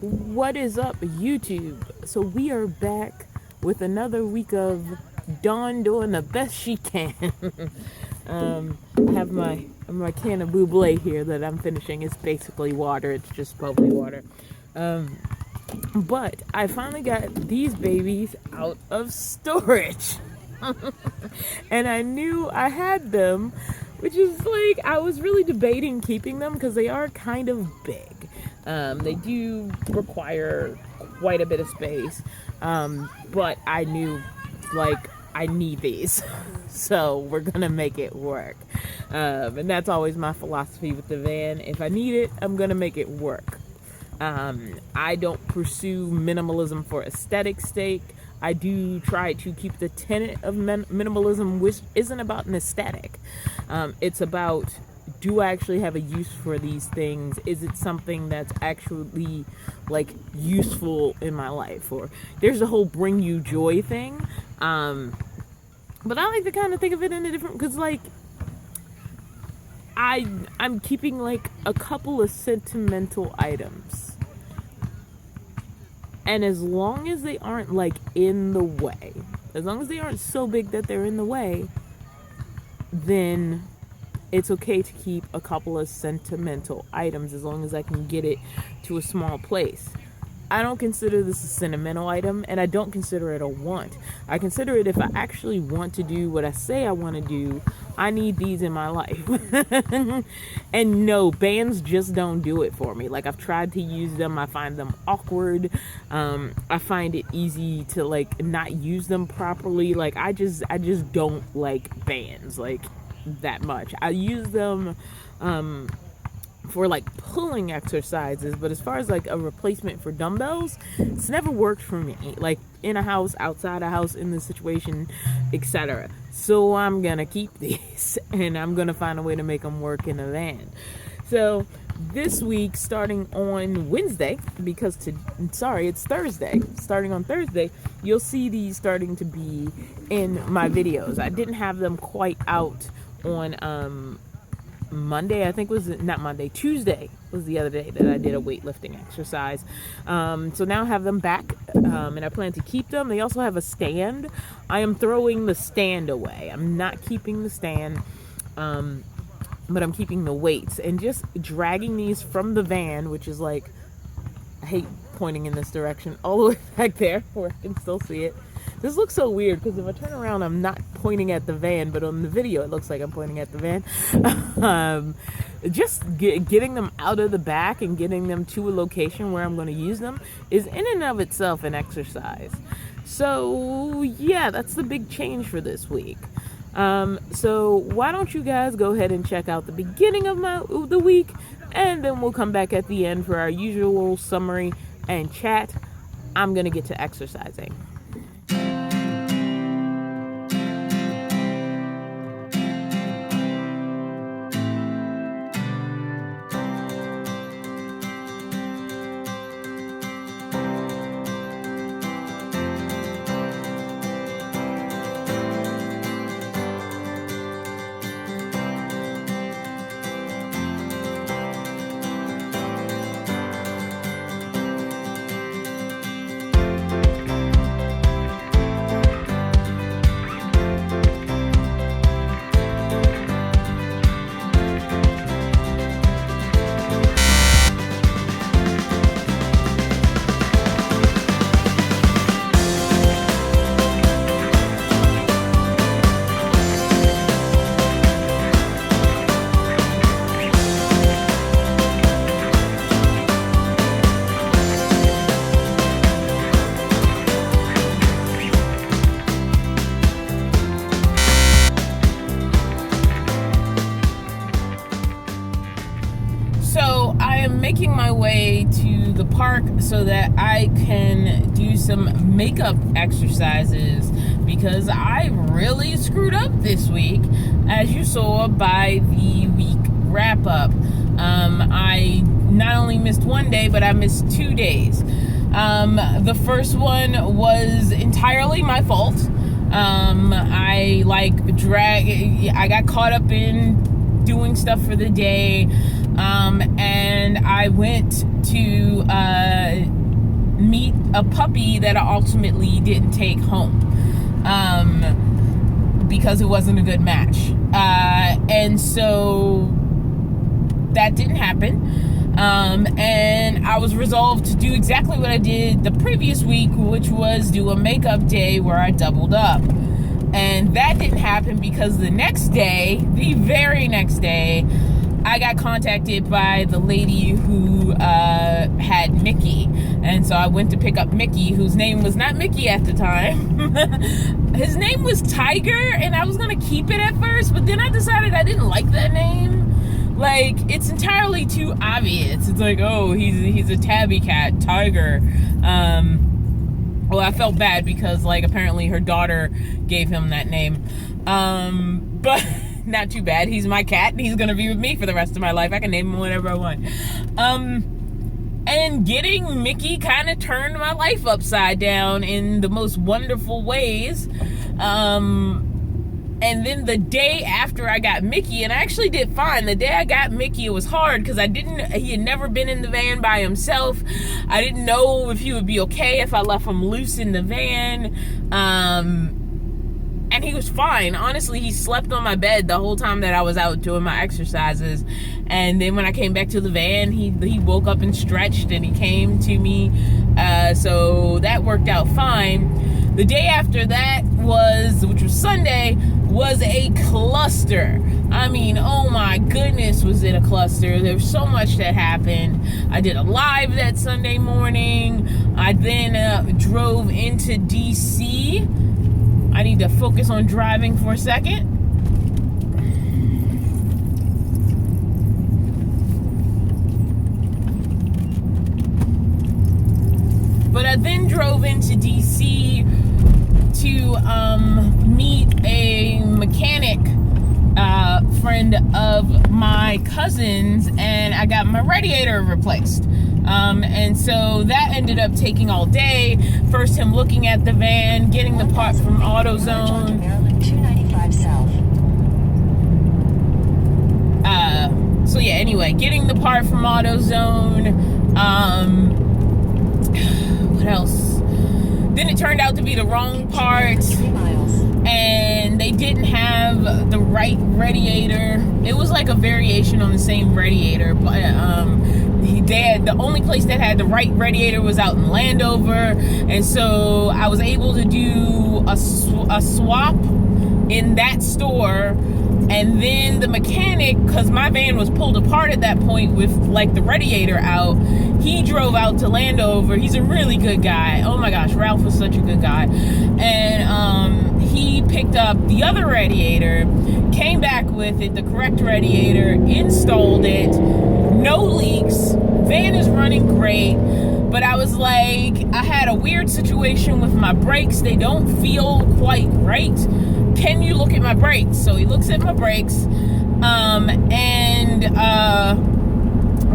What is up, YouTube? So we are back with another week of Dawn doing the best she can. I have my can of buble here that I'm finishing. It's basically water. It's just bubbly water. But I finally got these babies out of storage. And I knew I had them, which is like, I was really debating keeping them because they are kind of big. They do require quite a bit of space, but I knew, like, I need these, so we're gonna make it work. And that's always my philosophy with the van. If I need it, I'm gonna make it work. I don't pursue minimalism for aesthetic's sake. I do try to keep the tenet of minimalism, which isn't about an aesthetic. It's about, do I actually have a use for these things? Is it something that's actually, like, useful in my life? Or there's the whole bring you joy thing. But I like to kind of think of it in a different, because, like, I'm keeping, like, a couple of sentimental items. And as long as they aren't, like, in the way, as long as they aren't so big that they're in the way, then it's okay to keep a couple of sentimental items as long as I can get it to a small place. I don't consider this a sentimental item, and I don't consider it a want. I consider it, if I actually want to do what I say I want to do, I need these in my life. And no, bands just don't do it for me. Like, I've tried to use them. I find them awkward. I find it easy to, like, not use them properly. Like, I just don't like bands, like, that much. I use them for, like, pulling exercises, but as far as, like, a replacement for dumbbells, it's never worked for me, like, in a house, outside a house, in this situation, etc. So I'm gonna keep these, and I'm gonna find a way to make them work in a van. So this week, starting on Wednesday, because it's Thursday, starting on Thursday, you'll see these starting to be in my videos. I didn't have them quite out on Monday, I think Tuesday was the other day that I did a weightlifting exercise. So now I have them back, and I plan to keep them. They also have a stand. I am throwing the stand away. I'm not keeping the stand, but I'm keeping the weights and just dragging these from the van, which is, like, I hate pointing in this direction, all the way back there where I can still see it. This looks so weird because if I turn around, I'm not pointing at the van, but on the video, it looks like I'm pointing at the van. Just getting them out of the back and getting them to a location where I'm going to use them is in and of itself an exercise. So yeah, that's the big change for this week. So why don't you guys go ahead and check out the beginning of the week, and then we'll come back at the end for our usual summary and chat. I'm going to get to exercising. Making my way to the park so that I can do some makeup exercises, because I really screwed up this week, as you saw by the week wrap up. I not only missed one day, but I missed 2 days. The first one was entirely my fault. I got caught up in doing stuff for the day. And I went to a puppy that I ultimately didn't take home because it wasn't a good match. And so that didn't happen. And I was resolved to do exactly what I did the previous week, which was do a makeup day where I doubled up. And that didn't happen because the very next day, I got contacted by the lady who had Mickey. And so I went to pick up Mickey, whose name was not Mickey at the time. His name was Tiger, and I was going to keep it at first, but then I decided I didn't like that name. Like, it's entirely too obvious. It's like, oh, he's a tabby cat, Tiger. Well, I felt bad because, like, apparently her daughter gave him that name. But not too bad. He's my cat, and he's going to be with me for the rest of my life. I can name him whatever I want. And getting Mickey kind of turned my life upside down in the most wonderful ways. And then the day after I got Mickey, and I actually did fine. The day I got Mickey, it was hard because he had never been in the van by himself. I didn't know if he would be okay if I left him loose in the van. And he was fine. Honestly, he slept on my bed the whole time that I was out doing my exercises. And then when I came back to the van, he woke up and stretched, and he came to me. So that worked out fine. The day after that which was Sunday, was a cluster. I mean, oh my goodness, was it a cluster. There was so much that happened. I did a live that Sunday morning. I then drove into DC. I need to focus on driving for a second. But I then drove into DC to meet a mechanic friend of my cousin's, and I got my radiator replaced. And so that ended up taking all day. First, him looking at the van, getting the part from AutoZone. Maryland 295 South. So yeah, anyway, getting the part from AutoZone. What else? Then it turned out to be the wrong part. 3 miles. And they didn't have the right radiator. It was like a variation on the same radiator, but the only place that had the right radiator was out in Landover, and so I was able to do a swap in that store. And then the mechanic, because my van was pulled apart at that point with like the radiator out, he drove out to Landover. He's a really good guy. Oh my gosh, Ralph was such a good guy. And he picked up the other radiator, came back with it, the correct radiator, installed it, no leaks, van is running great. But I was like, I had a weird situation with my brakes. They don't feel quite right. Can you look at my brakes? So he looks at my brakes, and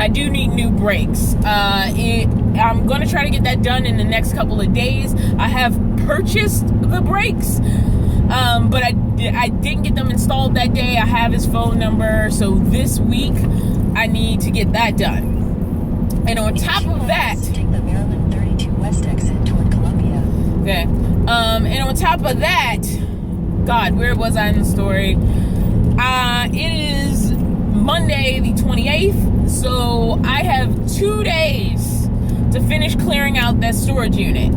I do need new brakes. I'm going to try to get that done in the next couple of days. I have purchased the brakes, but I didn't get them installed that day. I have his phone number, so this week I need to get that done. And on top of that, take the Maryland 32 West exit toward Columbia. okay. And on top of that, God, where was I in the story? It is Monday the 28th, so I have 2 days to finish clearing out that storage unit.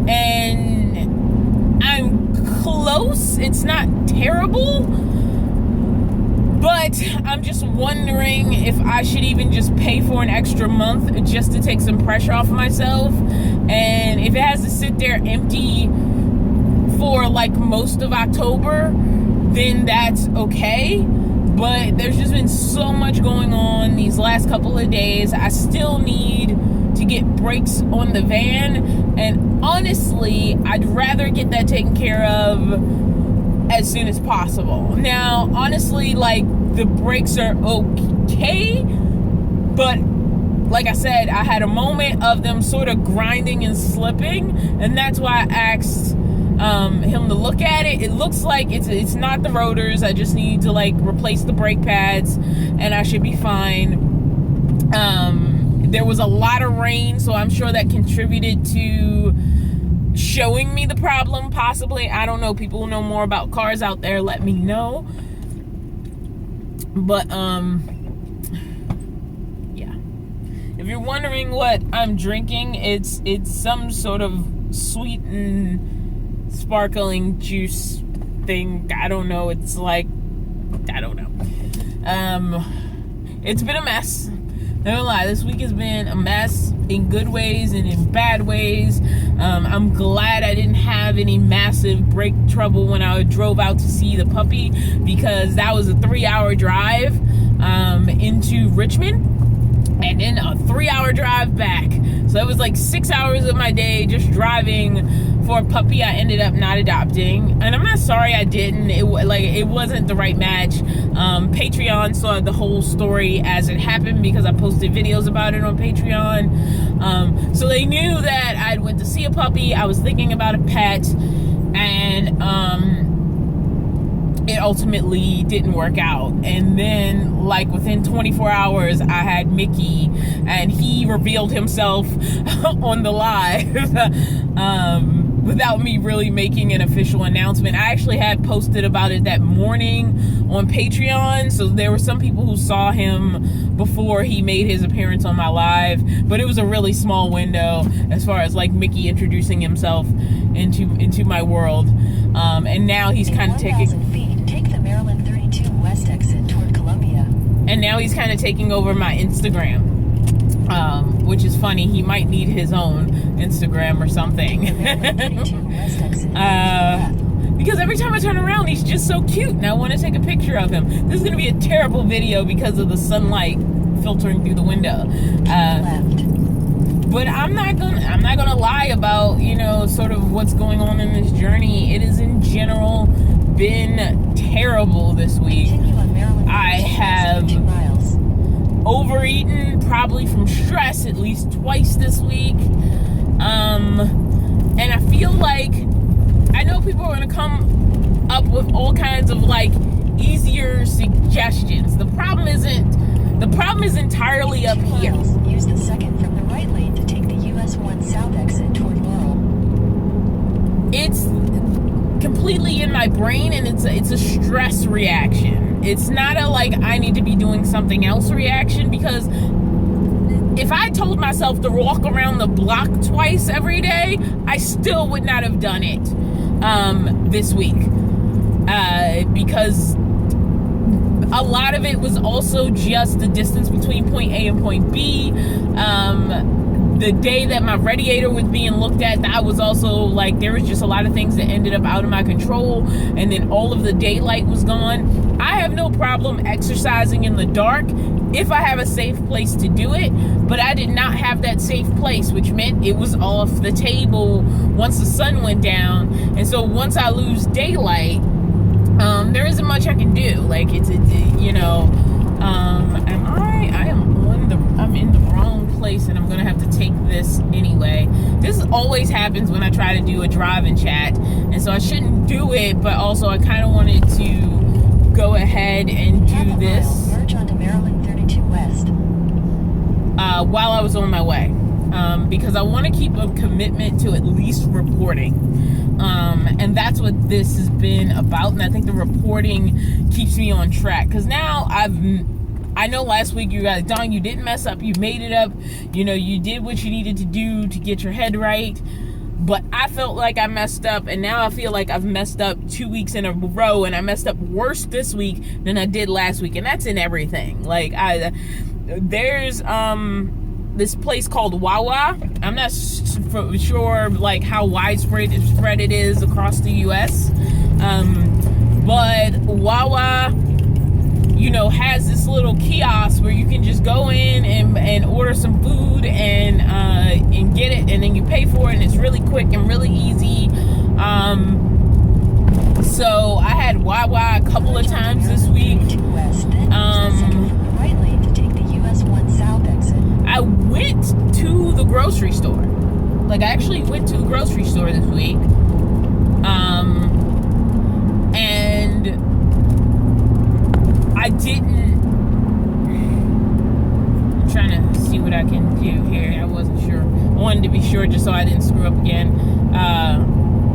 And I'm close. It's not terrible, but I'm just wondering if I should even just pay for an extra month just to take some pressure off of myself. And if it has to sit there empty for like most of October, then that's okay. But there's just been so much going on these last couple of days. I still need to get brakes on the van, and honestly, I'd rather get that taken care of as soon as possible. Now, honestly, like, the brakes are okay, but like I said, I had a moment of them sort of grinding and slipping, and that's why I asked him to look at it. It looks like it's not the rotors. I just need to like replace the brake pads, and I should be fine. There was a lot of rain, so I'm sure that contributed to showing me the problem, possibly. I don't know. People who know more about cars out there, let me know. But yeah. If you're wondering what I'm drinking, it's some sort of sweetened sparkling juice thing. I don't know. It's like, I don't know. It's been a mess. Don't lie, this week has been a mess in good ways and in bad ways. I'm glad I didn't have any massive brake trouble when I drove out to see the puppy, because that was a 3-hour drive into Richmond and then a 3-hour drive back. So it was like 6 hours of my day just driving for a puppy I ended up not adopting. And I'm not sorry I didn't. It wasn't the right match. Patreon saw the whole story as it happened because I posted videos about it on Patreon. So they knew that I went to see a puppy. I was thinking about a pet, and it ultimately didn't work out. And then, like, within 24 hours, I had Mickey, and he revealed himself on the live without me really making an official announcement. I actually had posted about it that morning on Patreon, so there were some people who saw him before he made his appearance on my live, but it was a really small window as far as like Mickey introducing himself into my world. And now he's kind of taking... Take the Maryland 32 West exit toward Columbia. And now he's kind of taking over my Instagram, which is funny. He might need his own Instagram or something. Because every time I turn around, he's just so cute, and I want to take a picture of him. This is going to be a terrible video because of the sunlight filtering through the window. But I'm not gonna lie about, sort of what's going on in this journey. It has in general been terrible this week. I have overeaten, probably from stress, at least twice this week. And I feel like, I know people are gonna come up with all kinds of like easier suggestions. The problem is entirely up here. Use the second from the right lane to take the US 1 South exit toward Laurel. It's completely in my brain, and it's a stress reaction. It's not a like I need to be doing something else reaction, because if I told myself to walk around the block twice every day, I still would not have done it this week, because a lot of it was also just the distance between point A and point B. The day that my radiator was being looked at, that was also like, there was just a lot of things that ended up out of my control, and then all of the daylight was gone. I have no problem exercising in the dark if I have a safe place to do it, but I did not have that safe place, which meant it was off the table once the sun went down. And so once I lose daylight, there isn't much I can do. Like, I'm in the wrong place, and I'm gonna have to take this anyway. This always happens when I try to do a drive-in chat, and so I shouldn't do it, but also I kind of wanted to go ahead and do this merge onto Maryland 32 West while I was on my way, because I want to keep a commitment to at least reporting. And that's what this has been about, and I think the reporting keeps me on track, because now I know last week you guys, Dawn, you didn't mess up, you made it up, you did what you needed to do to get your head right, but I felt like I messed up, and now I feel like I've messed up 2 weeks in a row, and I messed up worse this week than I did last week, and that's in everything. Like, there's this place called Wawa. I'm not sure like how widespread it is across the US, but Wawa, has this little kiosk where you can just go in and order some food and get it, and then you pay for it, and it's really quick and really easy. So I had Wawa a couple of times this week. I went to the grocery store. Like, I actually went to the grocery store this week. And I didn't... I'm trying to see what I can do here. I wasn't sure. I wanted to be sure just so I didn't screw up again.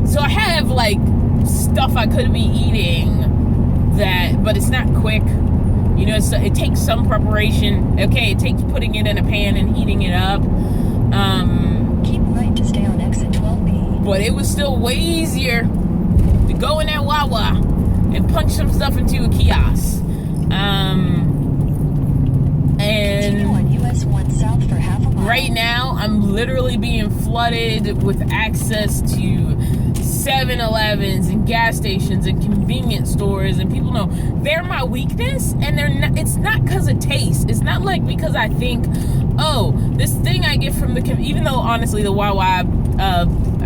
So I have like stuff I could be eating but it's not quick. You know, it takes some preparation. Okay, it takes putting it in a pan and heating it up. Keep right to stay on exit 12B. But it was still way easier to go in that Wawa and punch some stuff into a kiosk. Continue on US 1 South for half a mile. Right now, I'm literally being flooded with access to 7-Elevens and gas stations and convenience stores, and people know they're my weakness, and it's not because of taste. It's not like because I think, oh, this thing I get from even though honestly the Wawa,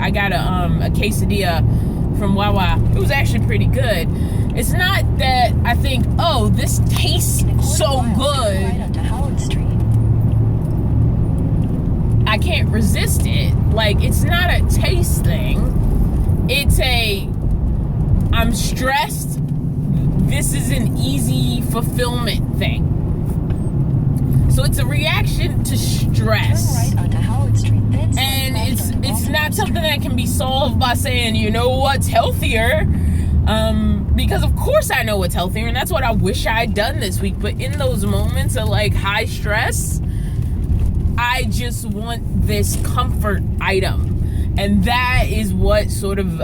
I got a quesadilla from Wawa. It was actually pretty good. It's not that I think, oh, this tastes so good. Right onto Howard Street. I can't resist it. Like, it's not a taste thing. It's I'm stressed. This is an easy fulfillment thing. So it's a reaction to stress. Turn right onto Howard Street, then And it's not something that can be solved by saying, you know what's healthier? Because of course I know what's healthier, and that's what I wish I had done this week. But in those moments of like high stress, I just want this comfort item. And that is what sort of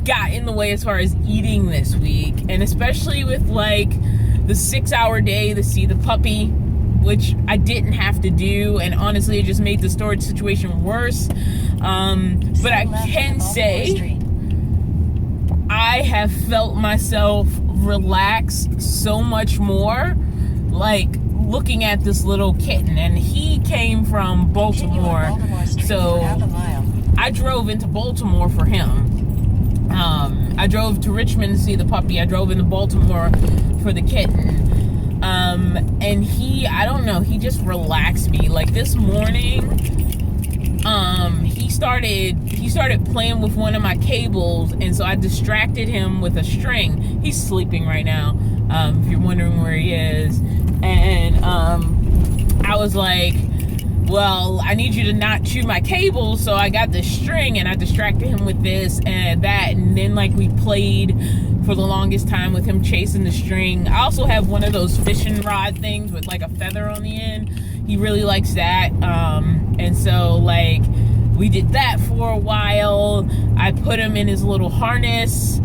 got in the way as far as eating this week. And especially with like the 6-hour day to see the puppy, which I didn't have to do. And honestly, it just made the storage situation worse. But I can say I have felt myself relax so much more, like looking at this little kitten. And he came from Baltimore, so I drove into Baltimore for him. I drove to Richmond to see the puppy. I drove into Baltimore for the kitten. And I don't know, he just relaxed me. Like this morning, he started playing with one of my cables, and so I distracted him with a string. He's sleeping right now, if you're wondering where he is. And I was like, well, I need you to not chew my cable, so I got this string and I distracted him with this and that, and then like we played for the longest time with him chasing the string. I also have one of those fishing rod things with like a feather on the end. He really likes that. And so like we did that for a while. I put him in his little harness.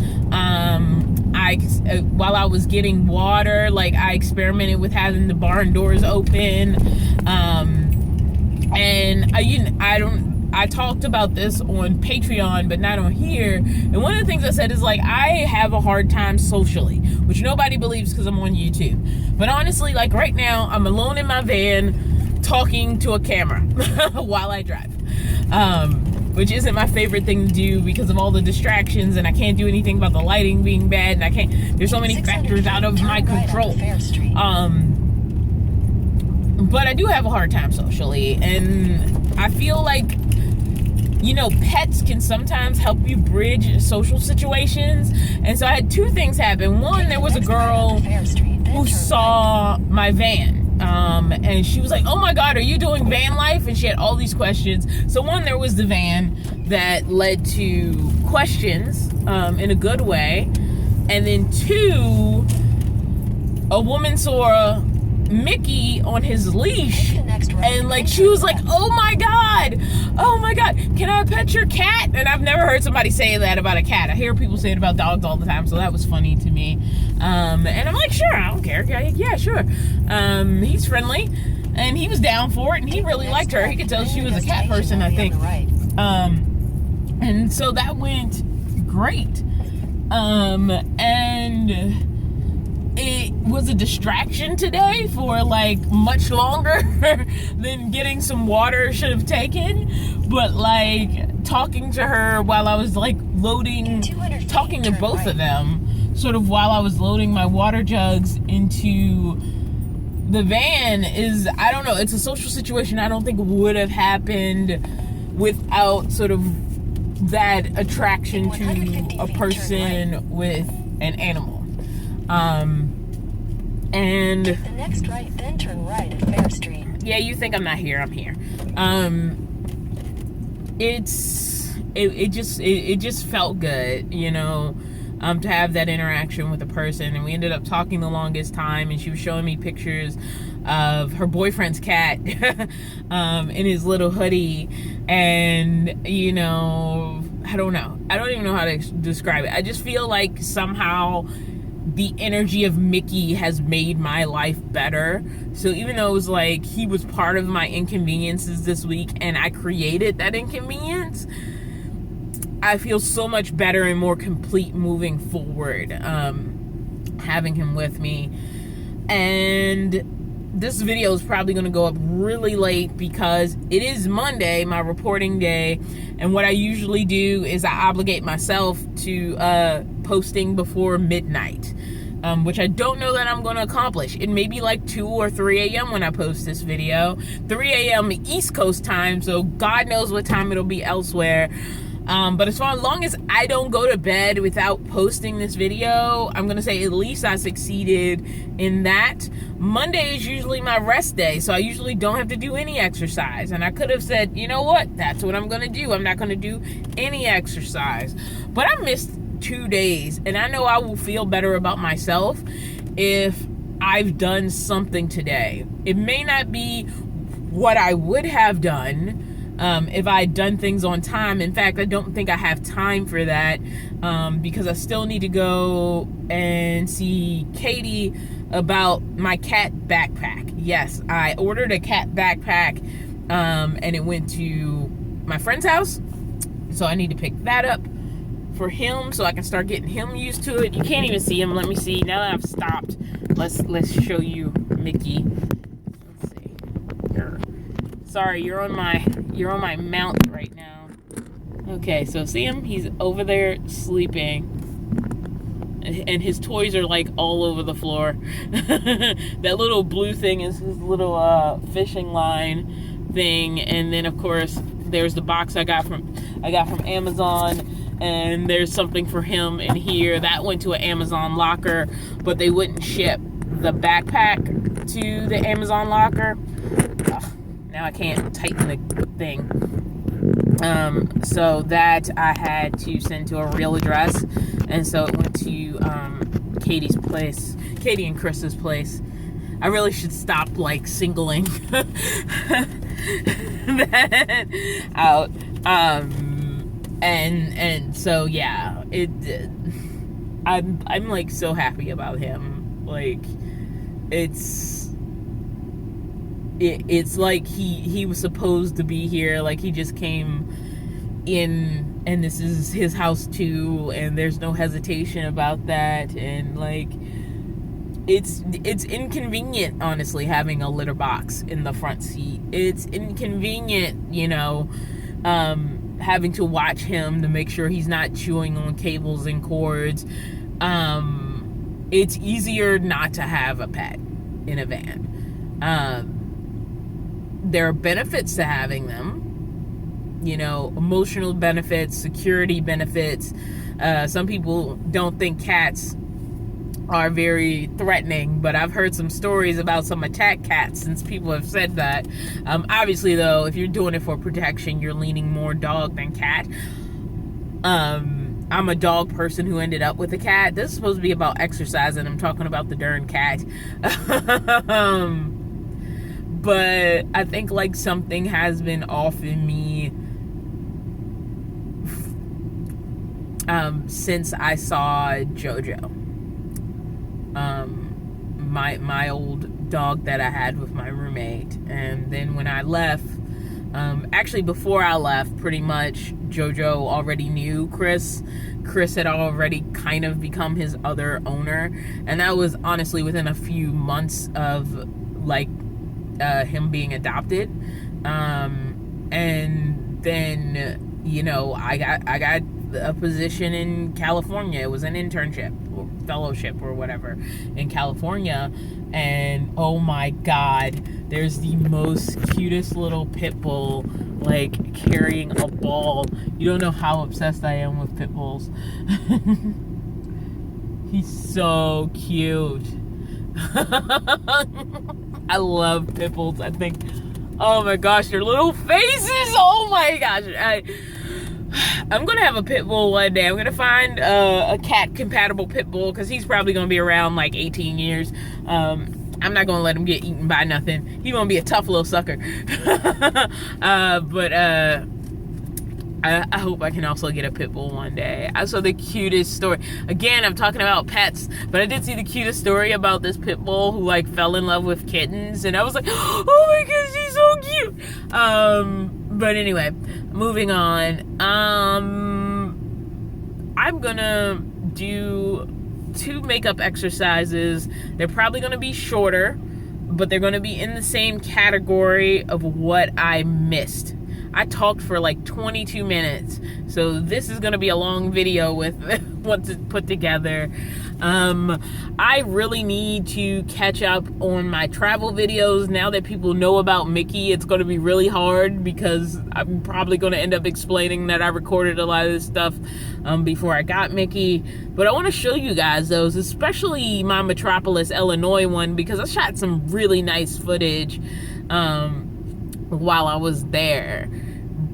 While I was getting water, like I experimented with having the barn doors open. And I talked about this on Patreon, but not on here. And one of the things I said is like, I have a hard time socially, which nobody believes because I'm on YouTube. But honestly, like right now, I'm alone in my van talking to a camera while I drive. Which isn't my favorite thing to do because of all the distractions, and I can't do anything about the lighting being bad, and there's so many factors out of my control. But I do have a hard time socially, and I feel like, you know, pets can sometimes help you bridge social situations. And so I had two things happen. One, there was a girl who saw my van. And she was like, oh my God, are you doing van life? And she had all these questions. So one, there was the van that led to questions, in a good way. And then two, a woman saw Mickey on his leash, and like she was like, oh my god, can I pet your cat? And I've never heard somebody say that about a cat. I hear people say it about dogs all the time, so that was funny to me. And I'm like, sure, I don't care. Yeah, sure. He's friendly, and he was down for it, and he really liked her. He could tell she was a cat person, I think. And so that went great. And it was a distraction today for like much longer than getting some water should have taken. But like talking to her while I was like talking to both of them, sort of while I was loading my water jugs into the van is, I don't know, it's a social situation I don't think would have happened without sort of that attraction to a person with an animal. And Take the next right, then turn right at Fair Street. yeah, you think I'm not here, I'm here. It just felt good, you know, to have that interaction with a person. And we ended up talking the longest time, and she was showing me pictures of her boyfriend's cat in his little hoodie. And, you know, I don't even know how to describe it. I just feel like somehow the energy of Mickey has made my life better. So even though it was like he was part of my inconveniences this week and I created that inconvenience, I feel so much better and more complete moving forward, having him with me. And this video is probably going to go up really late because it is Monday, my reporting day, and what I usually do is I obligate myself to posting before midnight, which I don't know that I'm going to accomplish. It may be like 2 or 3 a.m. when I post this video. 3 a.m. East Coast time, so God knows what time it'll be elsewhere. But as long as I don't go to bed without posting this video, I'm going to say at least I succeeded in that. Monday is usually my rest day, so I usually don't have to do any exercise. And I could have said, you know what, that's what I'm going to do. I'm not going to do any exercise. But I missed 2 days, and I know I will feel better about myself if I've done something today. It may not be what I would have done if I had done things on time. In fact, I don't think I have time for that because I still need to go and see Katie about my cat backpack. Yes, I ordered a cat backpack and it went to my friend's house, so I need to pick that up for him so I can start getting him used to it. You can't even see him. Let me see. Now that I've stopped, let's show you Mickey. Let's see. Here. Sorry, you're on my mount right now. Okay, so see him? He's over there sleeping. And his toys are like all over the floor. That little blue thing is his little fishing line thing. And then of course there's the box I got from Amazon, and there's something for him in here. That went to an Amazon locker, but they wouldn't ship the backpack to the Amazon locker. Now I can't tighten the thing. So that I had to send to a real address, and so it went to Katie's place, Katie and Chris's place. I really should stop like singling that out. And so yeah, I'm like so happy about him. Like it's like he was supposed to be here. Like he just came in, and this is his house too, and there's no hesitation about that. And like it's inconvenient, honestly, having a litter box in the front seat. It's inconvenient, you know, having to watch him to make sure he's not chewing on cables and cords. It's easier not to have a pet in a van. There are benefits to having them, you know, emotional benefits, security benefits. Some people don't think cats are very threatening, but I've heard some stories about some attack cats since people have said that. Obviously, though, if you're doing it for protection, you're leaning more dog than cat. I'm a dog person who ended up with a cat. This is supposed to be about exercise, and I'm talking about the darn cat. But I think like something has been off in me since I saw Jojo. My old dog that I had with my roommate. And then when I left, actually before I left, pretty much Jojo already knew Chris. Chris had already kind of become his other owner, and that was honestly within a few months of like him being adopted. And then, you know, I got a position in California. It was an internship or fellowship or whatever in California, and oh my god, there's the most cutest little pit bull like carrying a ball. You don't know how obsessed I am with pit bulls. He's so cute. I love pit bulls. I think, oh my gosh, their little faces. Oh my gosh. I'm gonna have a pit bull one day. I'm gonna find a cat compatible pit bull because he's probably gonna be around like 18 years. I'm not gonna let him get eaten by nothing. He's gonna be a tough little sucker. I hope I can also get a pit bull one day. I saw the cutest story. Again, I'm talking about pets, but I did see the cutest story about this pit bull who like fell in love with kittens, and I was like, oh my gosh, she's so cute. But anyway, moving on. I'm gonna do 2 makeup exercises. They're probably gonna be shorter, but they're gonna be in the same category of what I missed. I talked for like 22 minutes, so this is gonna be a long video with what to put together. I really need to catch up on my travel videos. Now that people know about Mickey, it's gonna be really hard because I'm probably gonna end up explaining that I recorded a lot of this stuff before I got Mickey. But I wanna show you guys those, especially my Metropolis, Illinois one, because I shot some really nice footage while I was there.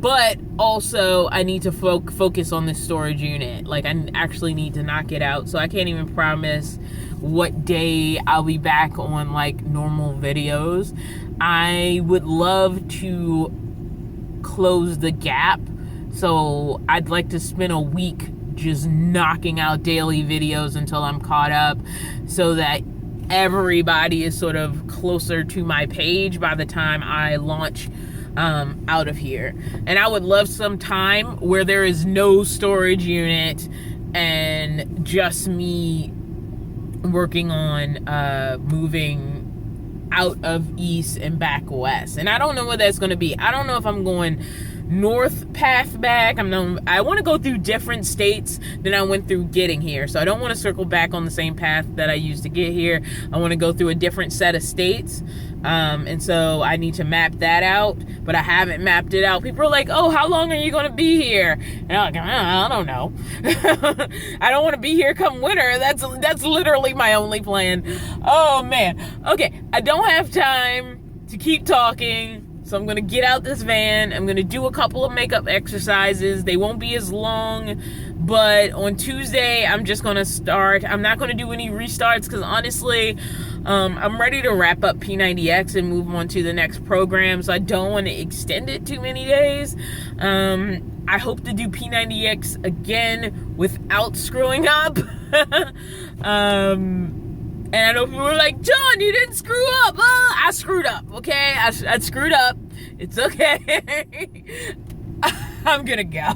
But also, I need to focus on this storage unit. Like, I actually need to knock it out. So I can't even promise what day I'll be back on, like, normal videos. I would love to close the gap. So I'd like to spend a week just knocking out daily videos until I'm caught up, so that everybody is sort of closer to my page by the time I launch out of here. And I would love some time where there is no storage unit and just me working on moving out of east and back west. And I don't know what that's going to be. I don't know if I'm going north path back. I want to go through different states than I went through getting here. So I don't want to circle back on the same path that I used to get here. I want to go through a different set of states. And so I need to map that out, but I haven't mapped it out. People are like, oh, how long are you going to be here? And I'm like, I don't know. I don't want to be here come winter. That's literally my only plan. Oh man. Okay. I don't have time to keep talking. So I'm going to get out this van. I'm going to do a couple of makeup exercises. They won't be as long, but on Tuesday, I'm just going to start. I'm not going to do any restarts because honestly, I'm ready to wrap up P90X and move on to the next program. So I don't want to extend it too many days. I hope to do P90X again without screwing up. And I know people were like, John, you didn't screw up. I screwed up, okay? I screwed up. It's okay. I'm gonna go.